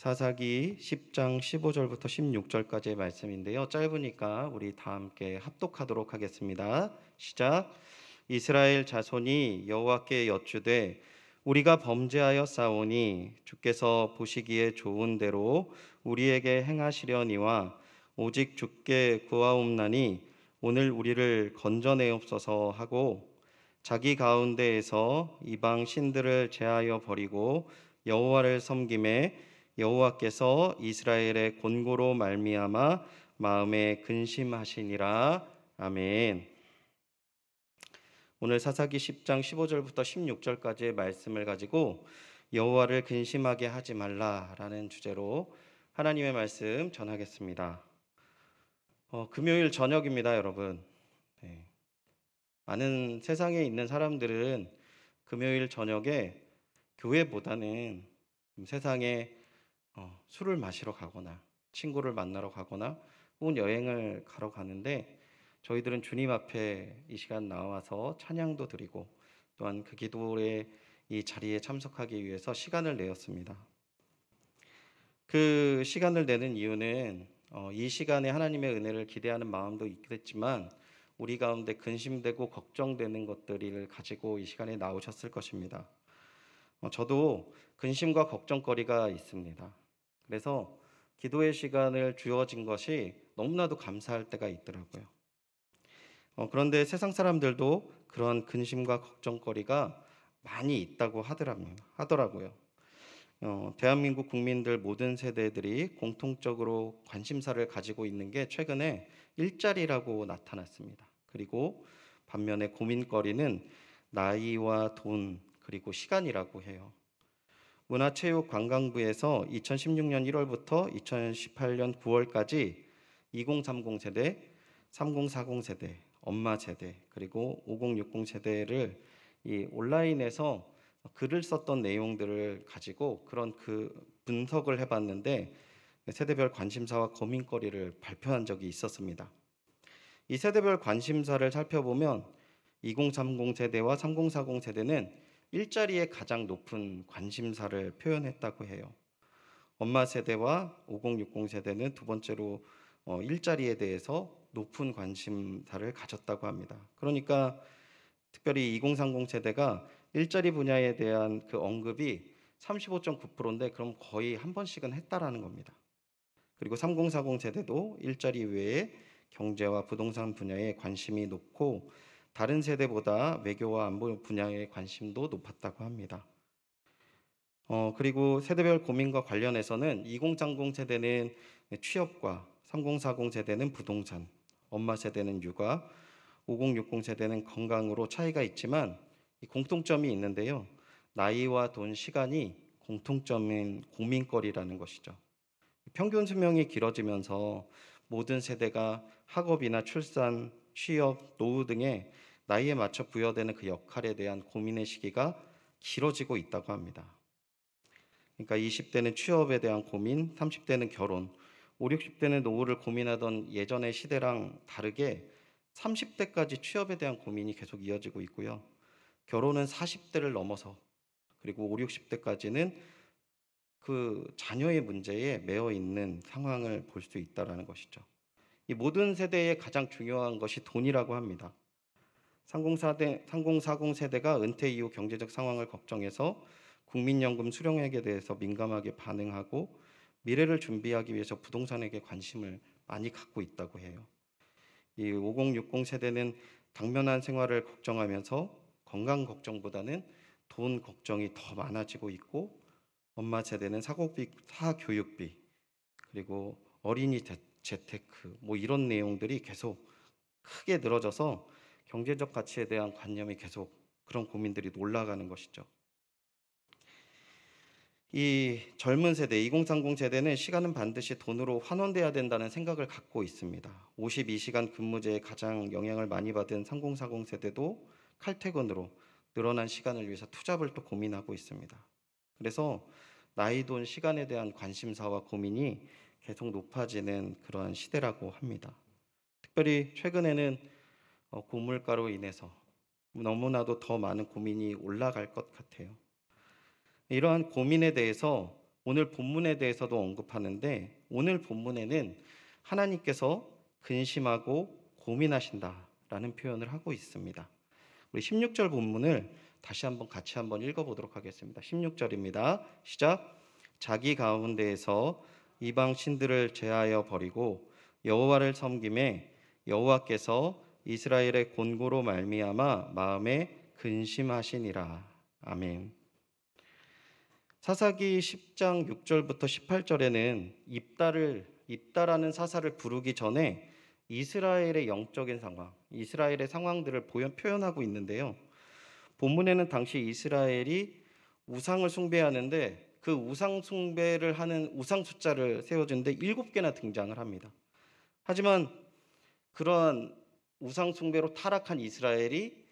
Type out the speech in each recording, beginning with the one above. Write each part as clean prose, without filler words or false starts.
사사기 10장 15절부터 16절까지의 말씀인데요. 짧으니까 우리 다 함께 합독하도록 하겠습니다. 시작. 이스라엘 자손이 여호와께 여쭈되 우리가 범죄하여 싸우니 주께서 보시기에 좋은 대로 우리에게 행하시려니와 오직 주께 구하옵나니 오늘 우리를 건져내옵소서 하고 자기 가운데에서 이방 신들을 제하여 버리고 여호와를 섬김에 여호와께서 이스라엘의 곤고로 말미암아 마음에 근심하시니라. 아멘. 오늘 사사기 10장 15절부터 16절까지의 말씀을 가지고 여호와를 근심하게 하지 말라라는 주제로 하나님의 말씀 전하겠습니다. 금요일 저녁입니다, 여러분. 네. 많은 세상에 있는 사람들은 금요일 저녁에 교회보다는 세상에 술을 마시러 가거나 친구를 만나러 가거나 혹은 여행을 가러 가는데 저희들은 주님 앞에 이 시간 나와서 찬양도 드리고 또한 그 기도의 이 자리에 참석하기 위해서 시간을 내었습니다. 그 시간을 내는 이유는 이 시간에 하나님의 은혜를 기대하는 마음도 있겠지만 우리 가운데 근심되고 걱정되는 것들을 가지고 이 시간에 나오셨을 것입니다. 저도 근심과 걱정거리가 있습니다. 그래서 기도의 시간을 주어진 것이 너무나도 감사할 때가 있더라고요. 그런데 세상 사람들도 그런 근심과 걱정거리가 많이 있다고 하더라고요. 대한민국 국민들 모든 세대들이 공통적으로 관심사를 가지고 있는 게 최근에 일자리라고 나타났습니다. 그리고 반면에 고민거리는 나이와 돈 그리고 시간이라고 해요. 문화체육관광부에서 2016년 1월부터 2018년 9월까지 2030 세대, 3040 세대, 엄마 세대, 그리고 5060 세대를 이 온라인에서 글을 썼던 내용들을 가지고 그런 그 분석을 해봤는데 세대별 관심사와 고민거리를 발표한 적이 있었습니다. 이 세대별 관심사를 살펴보면 2030 세대와 3040 세대는 일자리에 가장 높은 관심사를 표현했다고 해요. 엄마 세대와 5060 세대는 두 번째로 일자리에 대해서 높은 관심사를 가졌다고 합니다. 그러니까 특별히 2030 세대가 일자리 분야에 대한 그 언급이 35.9%인데 그럼 거의 한 번씩은 했다라는 겁니다. 그리고 3040 세대도 일자리 외에 경제와 부동산 분야에 관심이 높고 다른 세대보다 외교와 안보 분야의 관심도 높았다고 합니다. 그리고 세대별 고민과 관련해서는 2030 세대는 취업과 3040 세대는 부동산, 엄마 세대는 육아, 5060 세대는 건강으로 차이가 있지만 이 공통점이 있는데요. 나이와 돈, 시간이 공통점인 고민거리라는 것이죠. 평균 수명이 길어지면서 모든 세대가 학업이나 출산, 취업, 노후 등의 나이에 맞춰 부여되는 그 역할에 대한 고민의 시기가 길어지고 있다고 합니다. 그러니까 20대는 취업에 대한 고민, 30대는 결혼, 5, 60대는 노후를 고민하던 예전의 시대랑 다르게 30대까지 취업에 대한 고민이 계속 이어지고 있고요. 결혼은 40대를 넘어서 그리고 5, 60대까지는 그 자녀의 문제에 매여 있는 상황을 볼 수 있다라는 것이죠. 이 모든 세대의 가장 중요한 것이 돈이라고 합니다. 3040 세대가 은퇴 이후 경제적 상황을 걱정해서 국민연금 수령액에 대해서 민감하게 반응하고 미래를 준비하기 위해서 부동산에게 관심을 많이 갖고 있다고 해요. 이 5060 세대는 당면한 생활을 걱정하면서 건강 걱정보다는 돈 걱정이 더 많아지고 있고 엄마 세대는 사교육비 그리고 어린이 재테크 뭐 이런 내용들이 계속 크게 늘어져서 경제적 가치에 대한 관념이 계속 그런 고민들이 올라가는 것이죠. 이 젊은 세대 2030 세대는 시간은 반드시 돈으로 환원돼야 된다는 생각을 갖고 있습니다. 52시간 근무제에 가장 영향을 많이 받은 3040 세대도 칼퇴근으로 늘어난 시간을 위해서 투잡을 또 고민하고 있습니다. 그래서 나이, 돈, 시간에 대한 관심사와 고민이 계속 높아지는 그러한 시대라고 합니다. 특별히 최근에는 고물가로 인해서 너무나도 더 많은 고민이 올라갈 것 같아요. 이러한 고민에 대해서 오늘 본문에 대해서도 언급하는데 오늘 본문에는 하나님께서 근심하고 고민하신다라는 표현을 하고 있습니다. 우리 16절 본문을 다시 한번 같이 한번 읽어보도록 하겠습니다. 16절입니다. 시작. 자기 가운데에서 이방 신들을 제하여 버리고 여호와를 섬김에 여호와께서 이스라엘의 곤고로 말미암아 마음에 근심하시니라. 아멘. 사사기 10장 6절부터 18절에는 입다라는 사사를 부르기 전에 이스라엘의 영적인 상황, 이스라엘의 상황들을 표현하고 있는데요. 본문에는 당시 이스라엘이 우상을 숭배하는데 그 우상 숭배를 하는 우상 숫자를 세워주는데 7개나 등장을 합니다. 하지만 그러한 우상 숭배로 타락한 이스라엘이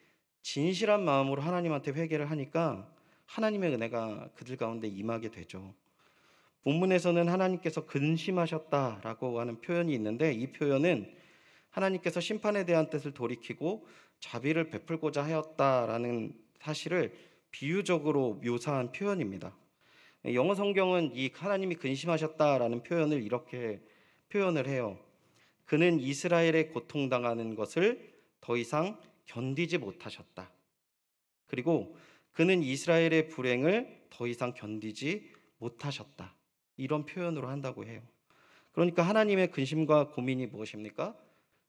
진실한 마음으로 하나님한테 회개를 하니까 하나님의 은혜가 그들 가운데 임하게 되죠. 본문에서는 하나님께서 근심하셨다라고 하는 표현이 있는데 이 표현은 하나님께서 심판에 대한 뜻을 돌이키고 자비를 베풀고자 하였다라는 사실을 비유적으로 묘사한 표현입니다. 영어 성경은 이 하나님이 근심하셨다라는 표현을 이렇게 표현을 해요. 그는 이스라엘의 고통당하는 것을 더 이상 견디지 못하셨다. 그리고 그는 이스라엘의 불행을 더 이상 견디지 못하셨다. 이런 표현으로 한다고 해요. 그러니까 하나님의 근심과 고민이 무엇입니까?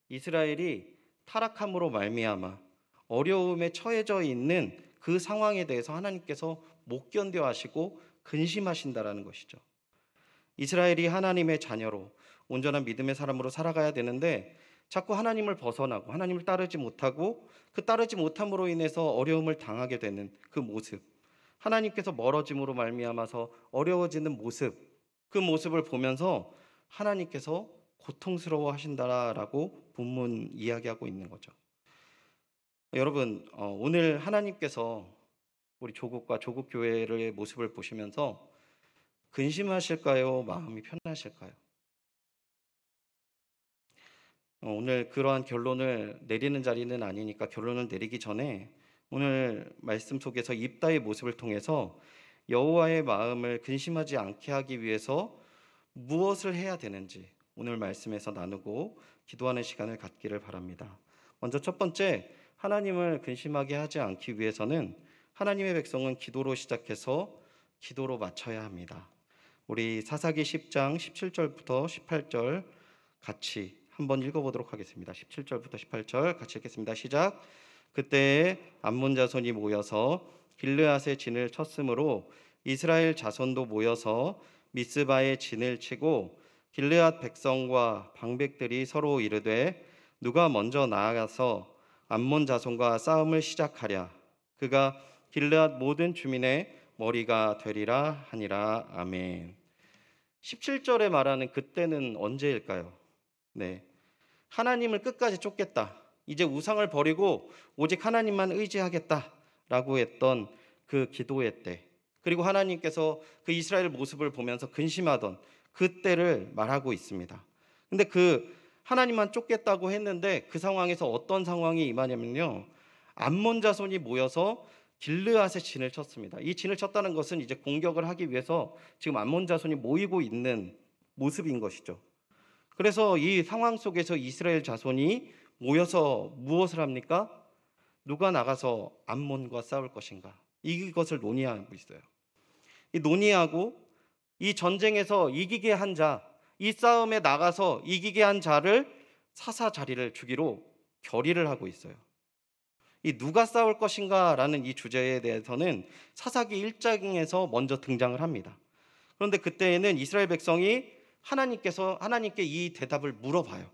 이스라엘이 타락함으로 말미암아 어려움에 처해져 있는 그 상황에 대해서 하나님께서 못 견뎌 하시고 근심하신다라는 것이죠. 이스라엘이 하나님의 자녀로 온전한 믿음의 사람으로 살아가야 되는데 자꾸 하나님을 벗어나고 하나님을 따르지 못하고 그 따르지 못함으로 인해서 어려움을 당하게 되는 그 모습, 하나님께서 멀어짐으로 말미암아서 어려워지는 모습, 그 모습을 보면서 하나님께서 고통스러워 하신다라고 본문 이야기하고 있는 거죠. 여러분, 오늘 하나님께서 우리 조국과 조국교회의 모습을 보시면서 근심하실까요? 마음이 편하실까요? 오늘 그러한 결론을 내리는 자리는 아니니까 결론을 내리기 전에 오늘 말씀 속에서 입다의 모습을 통해서 여호와의 마음을 근심하지 않게 하기 위해서 무엇을 해야 되는지 오늘 말씀에서 나누고 기도하는 시간을 갖기를 바랍니다. 먼저 첫 번째, 하나님을 근심하게 하지 않기 위해서는 하나님의 백성은 기도로 시작해서 기도로 마쳐야 합니다. 우리 사사기 10장 17절부터 18절 같이 한번 읽어보도록 하겠습니다. 17절부터 18절 같이 읽겠습니다. 시작. 그때에 암몬 자손이 모여서 길르앗의 진을 쳤으므로 이스라엘 자손도 모여서 미스바에 진을 치고 길르앗 백성과 방백들이 서로 이르되 누가 먼저 나아가서 암몬 자손과 싸움을 시작하랴. 그가 길르앗 모든 주민의 머리가 되리라 하니라. 아멘. 17절에 말하는 그때는 언제일까요? 네, 하나님을 끝까지 쫓겠다. 이제 우상을 버리고 오직 하나님만 의지하겠다라고 했던 그 기도의 때, 그리고 하나님께서 그 이스라엘 모습을 보면서 근심하던 그때를 말하고 있습니다. 근데 그 하나님만 쫓겠다고 했는데 그 상황에서 어떤 상황이 임하냐면요, 암몬 자손이 모여서 길르앗의 진을 쳤습니다. 이 진을 쳤다는 것은 이제 공격을 하기 위해서 지금 암몬 자손이 모이고 있는 모습인 것이죠. 그래서 이 상황 속에서 이스라엘 자손이 모여서 무엇을 합니까? 누가 나가서 암몬과 싸울 것인가? 이것을 논의하고 있어요. 이 논의하고 이 전쟁에서 이기게 한 자, 이 싸움에 나가서 이기게 한 자를 사사 자리를 주기로 결의를 하고 있어요. 이 누가 싸울 것인가라는 이 주제에 대해서는 사사기 1장에서 먼저 등장을 합니다. 그런데 그때에는 이스라엘 백성이 하나님께 이 대답을 물어봐요.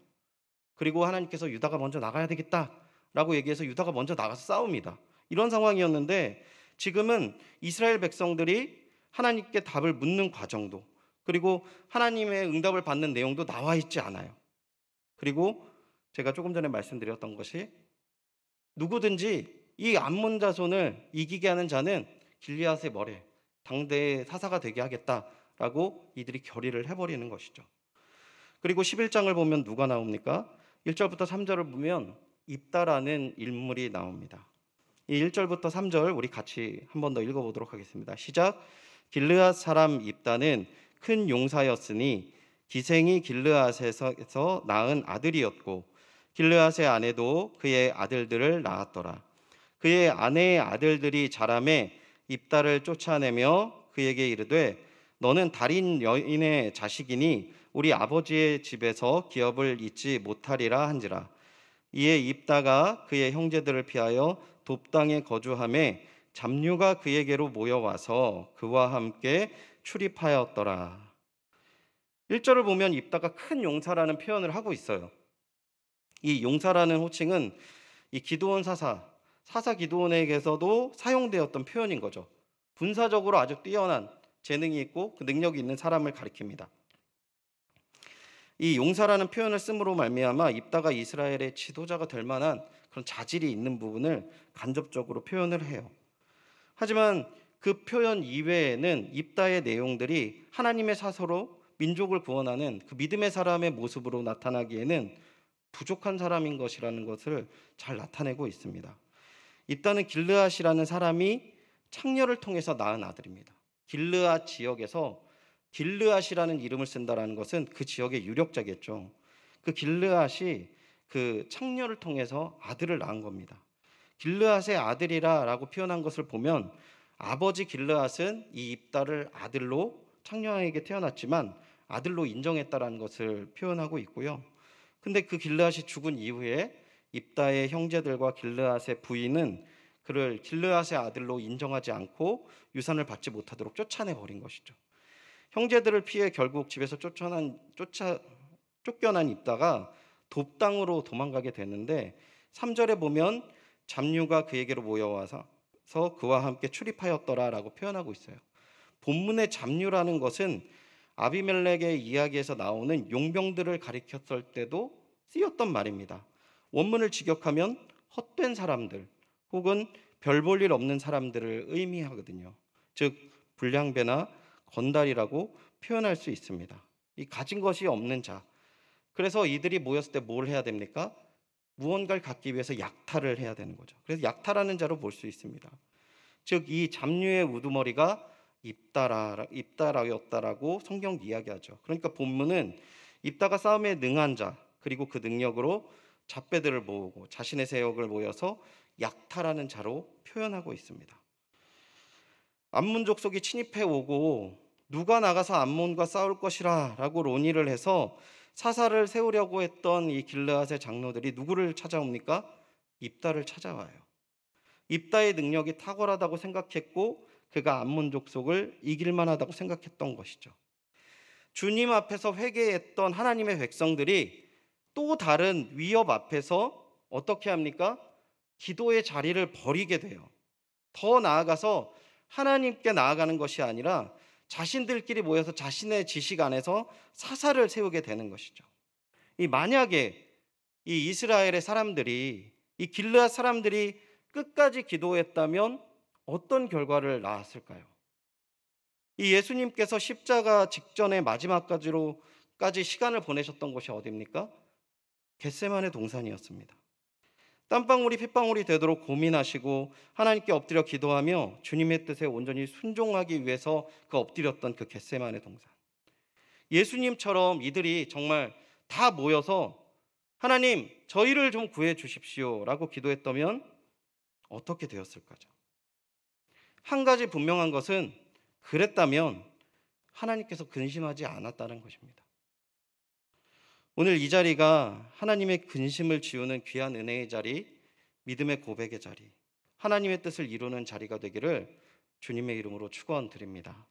그리고 하나님께서 유다가 먼저 나가야 되겠다라고 얘기해서 유다가 먼저 나가서 싸웁니다. 이런 상황이었는데 지금은 이스라엘 백성들이 하나님께 답을 묻는 과정도, 그리고 하나님의 응답을 받는 내용도 나와 있지 않아요. 그리고 제가 조금 전에 말씀드렸던 것이 누구든지 이 암몬 자손을 이기게 하는 자는 길리앗의 머리, 당대의 사사가 되게 하겠다라고 이들이 결의를 해버리는 것이죠. 그리고 11장을 보면 누가 나옵니까? 1절부터 3절을 보면 입다라는 인물이 나옵니다. 이 1절부터 3절 우리 같이 한 번 더 읽어보도록 하겠습니다. 시작. 길르앗 사람 입다는 큰 용사였으니 기생이 길르앗에서 낳은 아들이었고 길르앗의 아내도 그의 아들들을 낳았더라. 그의 아내의 아들들이 자라매 입다를 쫓아내며 그에게 이르되 너는 달인 여인의 자식이니 우리 아버지의 집에서 기업을 잊지 못하리라 한지라. 이에 입다가 그의 형제들을 피하여 돕당에 거주하매 잡류가 그에게로 모여와서 그와 함께 출입하였더라. 1절을 보면 입다가 큰 용사라는 표현을 하고 있어요. 이 용사라는 호칭은 이 기드온 사사 기드온에게서도 사용되었던 표현인 거죠. 군사적으로 아주 뛰어난 재능이 있고 그 능력이 있는 사람을 가리킵니다. 이 용사라는 표현을 씀으로 말미암아 입다가 이스라엘의 지도자가 될 만한 그런 자질이 있는 부분을 간접적으로 표현을 해요. 하지만 그 표현 이외에는 입다의 내용들이 하나님의 사서로 민족을 구원하는 그 믿음의 사람의 모습으로 나타나기에는 부족한 사람인 것이라는 것을 잘 나타내고 있습니다. 입다는 길르앗이라는 사람이 창녀를 통해서 낳은 아들입니다. 길르앗 지역에서 길르앗이라는 이름을 쓴다라는 것은 그 지역의 유력자겠죠. 그 길르앗이 그 창녀를 통해서 아들을 낳은 겁니다. 길르앗의 아들이라라고 표현한 것을 보면 아버지 길르앗은 이 입다를 아들로 창녀에게 태어났지만 아들로 인정했다라는 것을 표현하고 있고요. 근데 그 길르앗이 죽은 이후에 입다의 형제들과 길르앗의 부인은 그를 길르앗의 아들로 인정하지 않고 유산을 받지 못하도록 쫓아내 버린 것이죠. 형제들을 피해 결국 집에서 쫓겨난 입다가 돕당으로 도망가게 되는데 3절에 보면 잡류가 그에게로 모여와서 그와 함께 출입하였더라라고 표현하고 있어요. 본문의 잡류라는 것은 아비멜렉의 이야기에서 나오는 용병들을 가리켰을 때도 쓰였던 말입니다. 원문을 직역하면 헛된 사람들 혹은 별 볼 일 없는 사람들을 의미하거든요. 즉 불량배나 건달이라고 표현할 수 있습니다. 이 가진 것이 없는 자. 그래서 이들이 모였을 때 뭘 해야 됩니까? 무언가를 갖기 위해서 약탈을 해야 되는 거죠. 그래서 약탈하는 자로 볼 수 있습니다. 즉 이 잡류의 우두머리가 입다라였다라고 성경 이야기하죠. 그러니까 본문은 입다가 싸움에 능한 자 그리고 그 능력으로 잡배들을 모으고 자신의 세력을 모여서 약탈하는 자로 표현하고 있습니다. 암몬 족속이 침입해 오고 누가 나가서 암몬과 싸울 것이라 라고 논의를 해서 사사를 세우려고 했던 이 길르앗의 장로들이 누구를 찾아옵니까? 입다를 찾아와요. 입다의 능력이 탁월하다고 생각했고 그가 암몬 족속을 이길 만하다고 생각했던 것이죠. 주님 앞에서 회개했던 하나님의 백성들이 또 다른 위협 앞에서 어떻게 합니까? 기도의 자리를 버리게 돼요. 더 나아가서 하나님께 나아가는 것이 아니라 자신들끼리 모여서 자신의 지식 안에서 사사를 세우게 되는 것이죠. 만약에 이 이스라엘의 사람들이 이 길르앗 사람들이 끝까지 기도했다면 어떤 결과를 낳았을까요? 이 예수님께서 십자가 직전에 마지막까지 시간을 보내셨던 곳이 어디입니까? 겟세마네 동산이었습니다. 땀방울이 핏방울이 되도록 고민하시고 하나님께 엎드려 기도하며 주님의 뜻에 온전히 순종하기 위해서 엎드렸던 그 겟세마네 동산. 예수님처럼 이들이 정말 다 모여서 하나님 저희를 좀 구해 주십시오 라고 기도했다면 어떻게 되었을까요? 한 가지 분명한 것은 그랬다면 하나님께서 근심하지 않았다는 것입니다. 오늘 이 자리가 하나님의 근심을 지우는 귀한 은혜의 자리, 믿음의 고백의 자리, 하나님의 뜻을 이루는 자리가 되기를 주님의 이름으로 축원드립니다.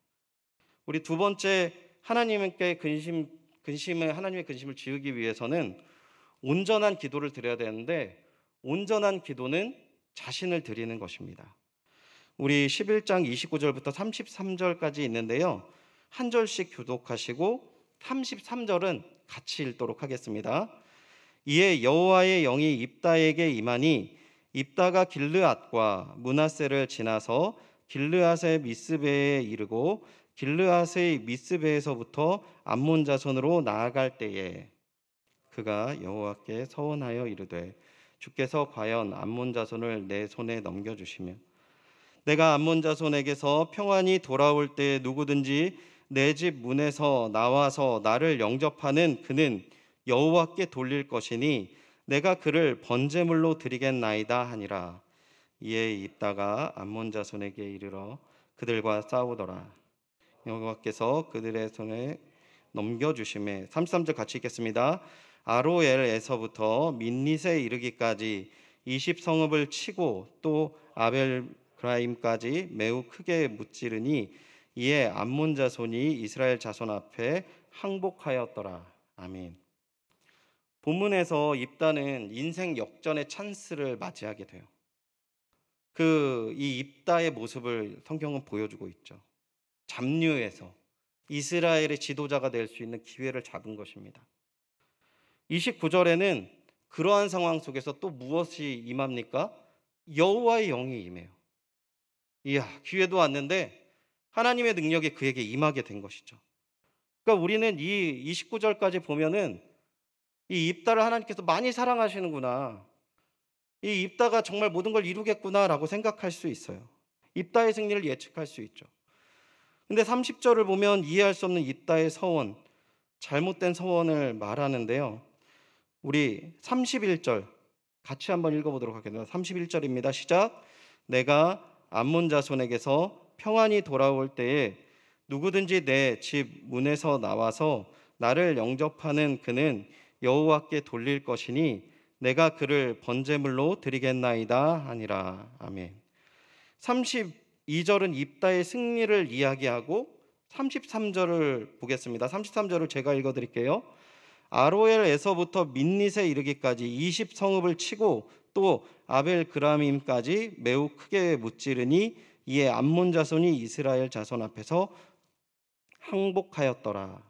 우리 두 번째 하나님의 근심을 지우기 위해서는 온전한 기도를 드려야 되는데 온전한 기도는 자신을 드리는 것입니다. 우리 11장 29절부터 33절까지 있는데요. 한 절씩 교독하시고 33절은 같이 읽도록 하겠습니다. 이에 여호와의 영이 입다에게 임하니 입다가 길르앗과 므낫세를 지나서 길르앗의 미스베에 이르고 길르앗의 미스베에서부터 암몬 자손으로 나아갈 때에 그가 여호와께 서원하여 이르되 주께서 과연 암몬 자손을 내 손에 넘겨주시며 내가 암몬 자손에게서 평안히 돌아올 때 누구든지 내 집 문에서 나와서 나를 영접하는 그는 여호와께 돌릴 것이니 내가 그를 번제물로 드리겠나이다 하니라. 이에 입다가 암몬 자손에게 이르러 그들과 싸우더라. 여호와께서 그들의 손에 넘겨주심에 33절 같이 읽겠습니다. 아로엘에서부터 민닛에 이르기까지 20성읍을 치고 또 아벨그라임까지 매우 크게 무찌르니 이에 암몬 자손이 이스라엘 자손 앞에 항복하였더라. 아멘. 본문에서 입다는 인생 역전의 찬스를 맞이하게 돼요. 이 입다의 모습을 성경은 보여주고 있죠. 잡류에서 이스라엘의 지도자가 될 수 있는 기회를 잡은 것입니다. 29절에는 그러한 상황 속에서 또 무엇이 임합니까? 여호와의 영이 임해요. 이야, 기회도 왔는데 하나님의 능력이 그에게 임하게 된 것이죠. 그러니까 우리는 이 29절까지 보면은 이 입다를 하나님께서 많이 사랑하시는구나, 이 입다가 정말 모든 걸 이루겠구나라고 생각할 수 있어요. 입다의 승리를 예측할 수 있죠. 근데 30절을 보면 이해할 수 없는 입다의 서원, 잘못된 서원을 말하는데요. 우리 31절 같이 한번 읽어보도록 하겠습니다. 31절입니다. 시작. 내가 암몬 자손에게서 평안히 돌아올 때에 누구든지 내 집 문에서 나와서 나를 영접하는 그는 여호와께 돌릴 것이니 내가 그를 번제물로 드리겠나이다 하니라. 아멘. 32절은 입다의 승리를 이야기하고 33절을 보겠습니다. 33절을 제가 읽어드릴게요. 아로엘에서부터 민닛에 이르기까지 20성읍을 치고 또 아벨그라임까지 매우 크게 무찌르니 이에 암몬 자손이 이스라엘 자손 앞에서 항복하였더라.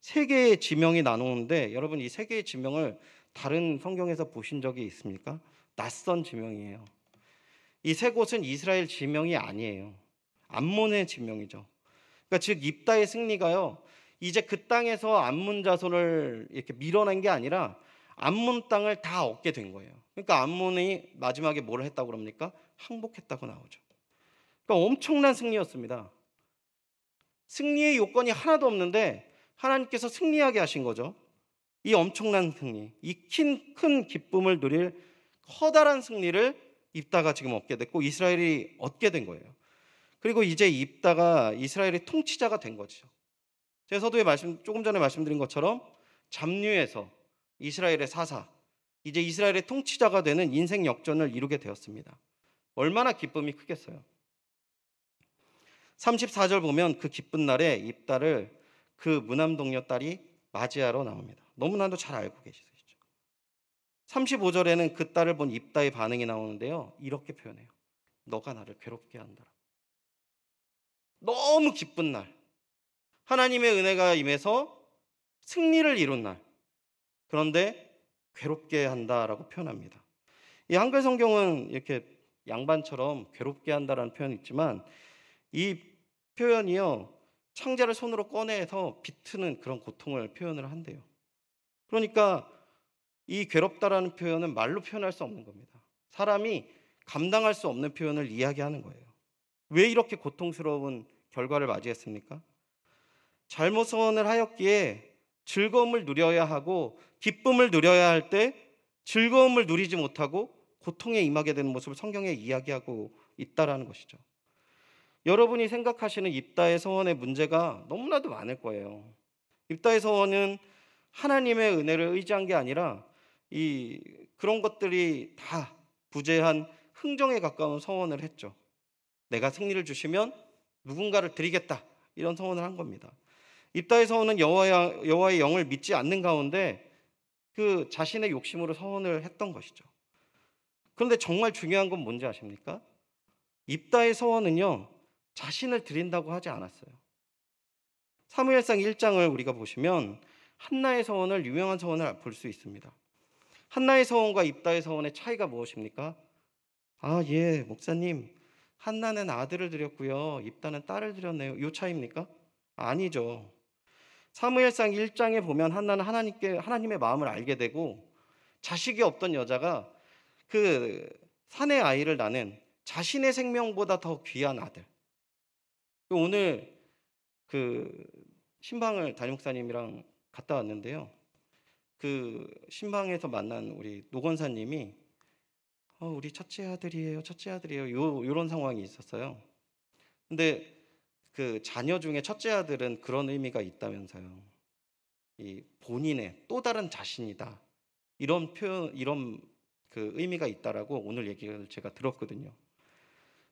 세 개의 지명이 나누는데 여러분, 이 세 개의 지명을 다른 성경에서 보신 적이 있습니까? 낯선 지명이에요. 이 세 곳은 이스라엘 지명이 아니에요. 암몬의 지명이죠. 그러니까 즉 입다의 승리가요, 이제 그 땅에서 암몬 자손을 이렇게 밀어낸 게 아니라 암몬 땅을 다 얻게 된 거예요. 그러니까 암몬이 마지막에 뭘 했다고 그럽니까? 항복했다고 나오죠. 그러니까 엄청난 승리였습니다. 승리의 요건이 하나도 없는데 하나님께서 승리하게 하신 거죠. 이 엄청난 승리, 이 큰 기쁨을 누릴 커다란 승리를 입다가 지금 얻게 됐고 이스라엘이 얻게 된 거예요. 그리고 이제 입다가 이스라엘의 통치자가 된 거죠. 제가 서두에 조금 전에 말씀드린 것처럼 잡류에서 이스라엘의 사사, 이제 이스라엘의 통치자가 되는 인생 역전을 이루게 되었습니다. 얼마나 기쁨이 크겠어요. 34절 보면 그 기쁜 날에 입다를 그 무남동녀 딸이 맞이하러 나옵니다. 너무나도 잘 알고 계시죠. 35절에는 그 딸을 본 입다의 반응이 나오는데요. 이렇게 표현해요. 너가 나를 괴롭게 한다. 너무 기쁜 날, 하나님의 은혜가 임해서 승리를 이룬 날, 그런데 괴롭게 한다라고 표현합니다. 이 한글 성경은 이렇게 양반처럼 괴롭게 한다라는 표현이 있지만 이 표현이요, 창자를 손으로 꺼내서 비트는 그런 고통을 표현을 한대요. 그러니까 이 괴롭다라는 표현은 말로 표현할 수 없는 겁니다. 사람이 감당할 수 없는 표현을 이야기하는 거예요. 왜 이렇게 고통스러운 결과를 맞이했습니까? 잘못 선언을 하였기에 즐거움을 누려야 하고 기쁨을 누려야 할 때 즐거움을 누리지 못하고 고통에 임하게 되는 모습을 성경에 이야기하고 있다라는 것이죠. 여러분이 생각하시는 입다의 서원의 문제가 너무나도 많을 거예요. 입다의 서원은 하나님의 은혜를 의지한 게 아니라 그런 것들이 다 부재한 흥정에 가까운 서원을 했죠. 내가 승리를 주시면 누군가를 드리겠다, 이런 서원을 한 겁니다. 입다의 서원은 여호와의 영을 믿지 않는 가운데 그 자신의 욕심으로 서원을 했던 것이죠. 그런데 정말 중요한 건 뭔지 아십니까? 입다의 서원은요, 자신을 드린다고 하지 않았어요. 사무엘상 1장을 우리가 보시면 한나의 서원을, 유명한 서원을 볼 수 있습니다. 한나의 서원과 입다의 서원의 차이가 무엇입니까? 예, 목사님, 한나는 아들을 드렸고요, 입다는 딸을 드렸네요. 이 차이입니까? 아니죠. 사무엘상 1장에 보면 한나는 하나님의 마음을 알게 되고 자식이 없던 여자가 그 사내 아이를 낳는 자신의 생명보다 더 귀한 아들. 오늘 그 신방을 담임 목사님이랑 갔다 왔는데요. 그 신방에서 만난 우리 노건사님이 우리 첫째 아들이에요, 첫째 아들이에요. 요런 상황이 있었어요. 근데 그 자녀 중에 첫째 아들은 그런 의미가 있다면서요. 이 본인의 또 다른 자신이다. 이런 표현, 이런 그 의미가 있다라고 오늘 얘기를 제가 들었거든요.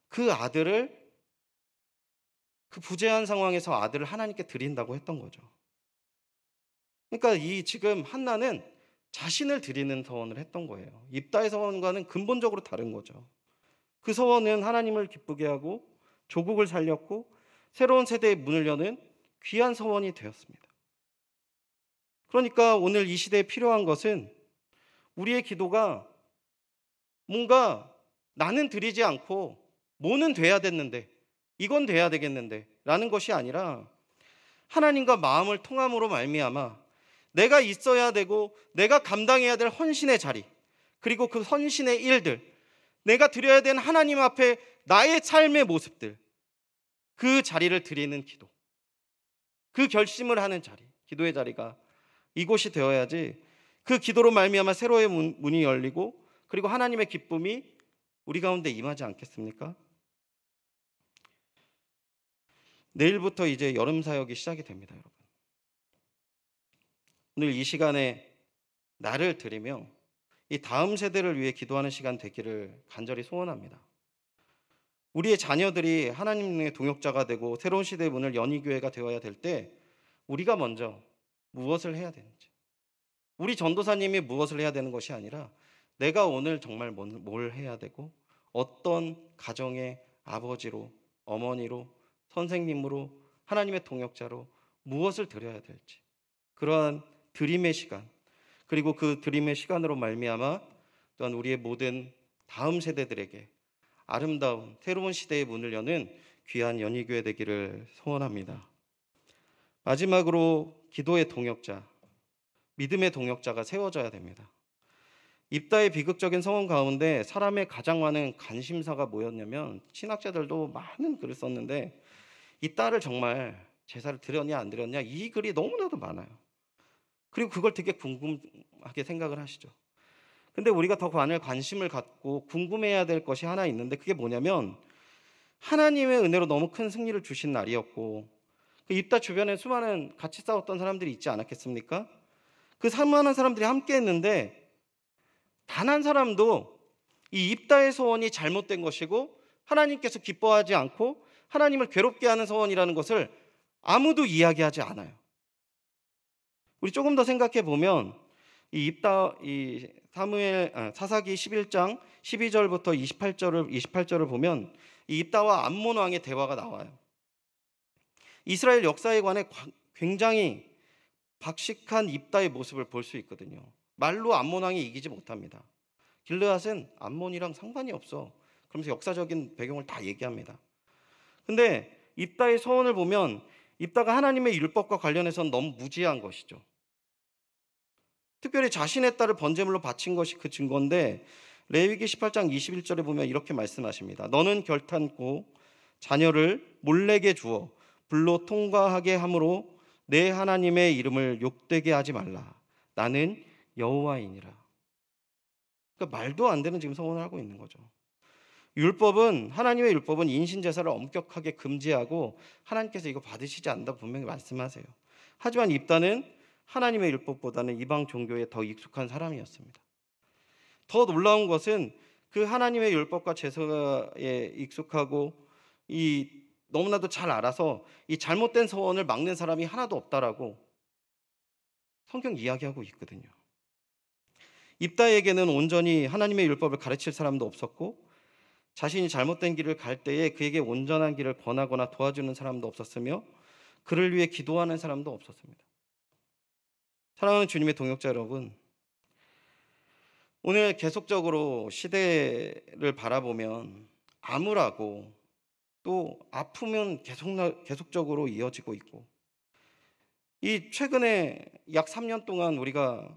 그 아들을 그 부재한 상황에서 아들을 하나님께 드린다고 했던 거죠. 그러니까 이 지금 한나는 자신을 드리는 서원을 했던 거예요. 입다의 서원과는 근본적으로 다른 거죠. 그 서원은 하나님을 기쁘게 하고 조국을 살렸고 새로운 세대의 문을 여는 귀한 서원이 되었습니다. 그러니까 오늘 이 시대에 필요한 것은 우리의 기도가 뭔가 나는 드리지 않고 뭐는 돼야 됐는데 이건 돼야 되겠는데 라는 것이 아니라 하나님과 마음을 통함으로 말미암아 내가 있어야 되고 내가 감당해야 될 헌신의 자리, 그리고 그 헌신의 일들, 내가 드려야 되는 하나님 앞에 나의 삶의 모습들, 그 자리를 드리는 기도, 그 결심을 하는 자리, 기도의 자리가 이곳이 되어야지 그 기도로 말미암아 새로의 문이 열리고 그리고 하나님의 기쁨이 우리 가운데 임하지 않겠습니까? 내일부터 이제 여름 사역이 시작이 됩니다, 여러분. 오늘 이 시간에 나를 드리며 이 다음 세대를 위해 기도하는 시간 되기를 간절히 소원합니다. 우리의 자녀들이 하나님의 동역자가 되고 새로운 시대의 문을 여는 교회가 되어야 될 때 우리가 먼저 무엇을 해야 되는지, 우리 전도사님이 무엇을 해야 되는 것이 아니라 내가 오늘 정말 뭘 해야 되고 어떤 가정의 아버지로, 어머니로, 선생님으로, 하나님의 동역자로 무엇을 드려야 될지, 그러한 드림의 시간, 그리고 그 드림의 시간으로 말미암아 또한 우리의 모든 다음 세대들에게 아름다운 새로운 시대의 문을 여는 귀한 연희교회 되기를 소원합니다. 마지막으로 기도의 동역자, 믿음의 동역자가 세워져야 됩니다. 입다의 비극적인 상황 가운데 사람의 가장 많은 관심사가 뭐였냐면, 신학자들도 많은 글을 썼는데 이 딸을 정말 제사를 드렸냐 안 드렸냐, 이 글이 너무나도 많아요. 그리고 그걸 되게 궁금하게 생각을 하시죠. 근데 우리가 더 많은 관심을 갖고 궁금해야 될 것이 하나 있는데, 그게 뭐냐면 하나님의 은혜로 너무 큰 승리를 주신 날이었고 그 입다 주변에 수많은 같이 싸웠던 사람들이 있지 않았겠습니까? 그 수많은 사람들이 함께 했는데 단 한 사람도 이 입다의 소원이 잘못된 것이고 하나님께서 기뻐하지 않고 하나님을 괴롭게 하는 소원이라는 것을 아무도 이야기하지 않아요. 우리 조금 더 생각해 보면 이 입다, 이 사사기 11장 12절부터 28절을 보면 이 입다와 암몬 왕의 대화가 나와요. 이스라엘 역사에 관해 굉장히 박식한 입다의 모습을 볼 수 있거든요. 말로 암몬 왕이 이기지 못합니다. 길르앗은 암몬이랑 상관이 없어. 그러면서 역사적인 배경을 다 얘기합니다. 근데 입다의 서원을 보면 입다가 하나님의 율법과 관련해서는 너무 무지한 것이죠. 특별히 자신의 딸을 번제물로 바친 것이 그 증거인데, 레위기 18장 21절에 보면 이렇게 말씀하십니다. 너는 결탄코 자녀를 몰래게 주어 불로 통과하게 함으로 내 하나님의 이름을 욕되게 하지 말라. 나는 여호와이니라. 그러니까 말도 안 되는 지금 서원을 하고 있는 거죠. 하나님의 율법은 인신제사를 엄격하게 금지하고 하나님께서 이거 받으시지 않는다고 분명히 말씀하세요. 하지만 입다는 하나님의 율법보다는 이방 종교에 더 익숙한 사람이었습니다. 더 놀라운 것은 그 하나님의 율법과 제사에 익숙하고 너무나도 잘 알아서 이 잘못된 서원을 막는 사람이 하나도 없다라고 성경 이야기하고 있거든요. 입다에게는 온전히 하나님의 율법을 가르칠 사람도 없었고 자신이 잘못된 길을 갈 때에 그에게 온전한 길을 권하거나 도와주는 사람도 없었으며 그를 위해 기도하는 사람도 없었습니다. 사랑하는 주님의 동역자 여러분, 오늘 계속적으로 시대를 바라보면 암울하고 또 아프면 계속적으로 이어지고 있고, 이 최근에 약 3년 동안 우리가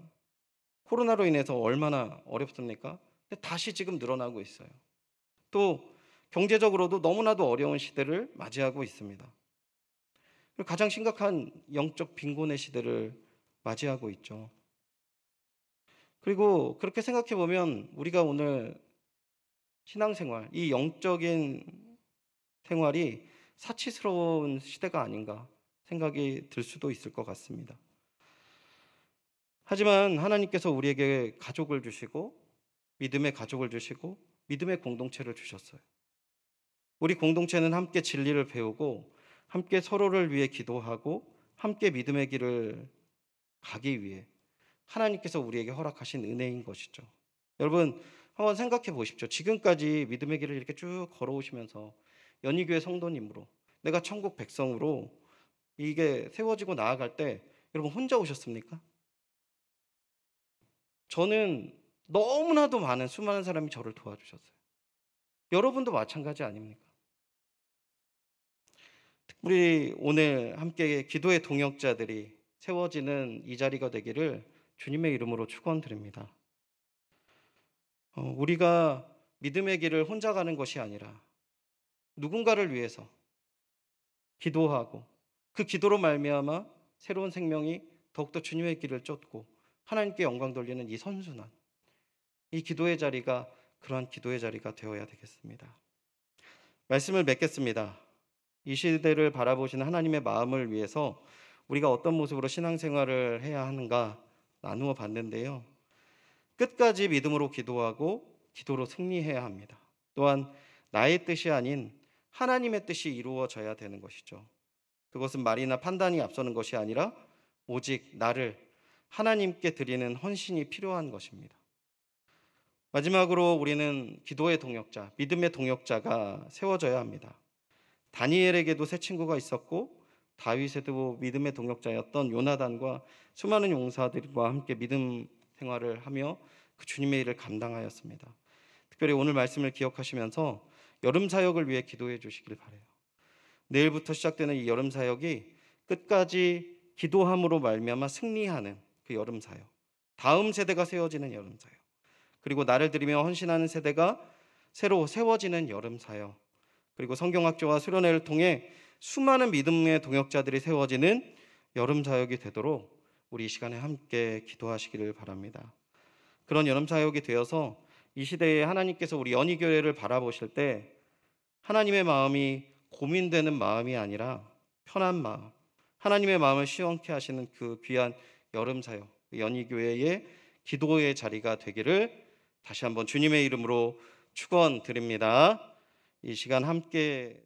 코로나로 인해서 얼마나 어렵습니까? 근데 다시 지금 늘어나고 있어요. 또 경제적으로도 너무나도 어려운 시대를 맞이하고 있습니다. 그리고 가장 심각한 영적 빈곤의 시대를 맞이하고 있죠. 그리고 그렇게 생각해 보면 우리가 오늘 신앙생활, 이 영적인 생활이 사치스러운 시대가 아닌가 생각이 들 수도 있을 것 같습니다. 하지만 하나님께서 우리에게 가족을 주시고 믿음의 가족을 주시고 믿음의 공동체를 주셨어요. 우리 공동체는 함께 진리를 배우고 함께 서로를 위해 기도하고 함께 믿음의 길을 가기 위해 하나님께서 우리에게 허락하신 은혜인 것이죠. 여러분 한번 생각해 보십시오. 지금까지 믿음의 길을 이렇게 쭉 걸어오시면서 연희교회 성도님으로 내가 천국 백성으로 이게 세워지고 나아갈 때 여러분 혼자 오셨습니까? 저는 너무나도 많은 수많은 사람이 저를 도와주셨어요. 여러분도 마찬가지 아닙니까? 우리 오늘 함께 기도의 동역자들이 세워지는 이 자리가 되기를 주님의 이름으로 축원드립니다. 우리가 믿음의 길을 혼자 가는 것이 아니라 누군가를 위해서 기도하고 그 기도로 말미암아 새로운 생명이 더욱더 주님의 길을 쫓고 하나님께 영광 돌리는 이 선순환, 이 기도의 자리가 그러한 기도의 자리가 되어야 되겠습니다. 말씀을 맺겠습니다. 이 시대를 바라보시는 하나님의 마음을 위해서 우리가 어떤 모습으로 신앙생활을 해야 하는가 나누어 봤는데요. 끝까지 믿음으로 기도하고 기도로 승리해야 합니다. 또한 나의 뜻이 아닌 하나님의 뜻이 이루어져야 되는 것이죠. 그것은 말이나 판단이 앞서는 것이 아니라 오직 나를 하나님께 드리는 헌신이 필요한 것입니다. 마지막으로 우리는 기도의 동역자, 믿음의 동역자가 세워져야 합니다. 다니엘에게도 세 친구가 있었고 다윗에도 믿음의 동역자였던 요나단과 수많은 용사들과 함께 믿음 생활을 하며 그 주님의 일을 감당하였습니다. 특별히 오늘 말씀을 기억하시면서 여름 사역을 위해 기도해 주시길 바라요. 내일부터 시작되는 이 여름 사역이 끝까지 기도함으로 말미암아 승리하는 그 여름 사역, 다음 세대가 세워지는 여름 사역, 그리고 나를 드리며 헌신하는 세대가 새로 세워지는 여름 사역, 그리고 성경학교와 수련회를 통해 수많은 믿음의 동역자들이 세워지는 여름 사역이 되도록 우리 이 시간에 함께 기도하시기를 바랍니다. 그런 여름 사역이 되어서 이 시대에 하나님께서 우리 연희교회를 바라보실 때 하나님의 마음이 고민되는 마음이 아니라 편한 마음, 하나님의 마음을 시원케 하시는 그 귀한 여름 사역, 연희교회의 기도의 자리가 되기를 다시 한번 주님의 이름으로 축원드립니다. 이 시간 함께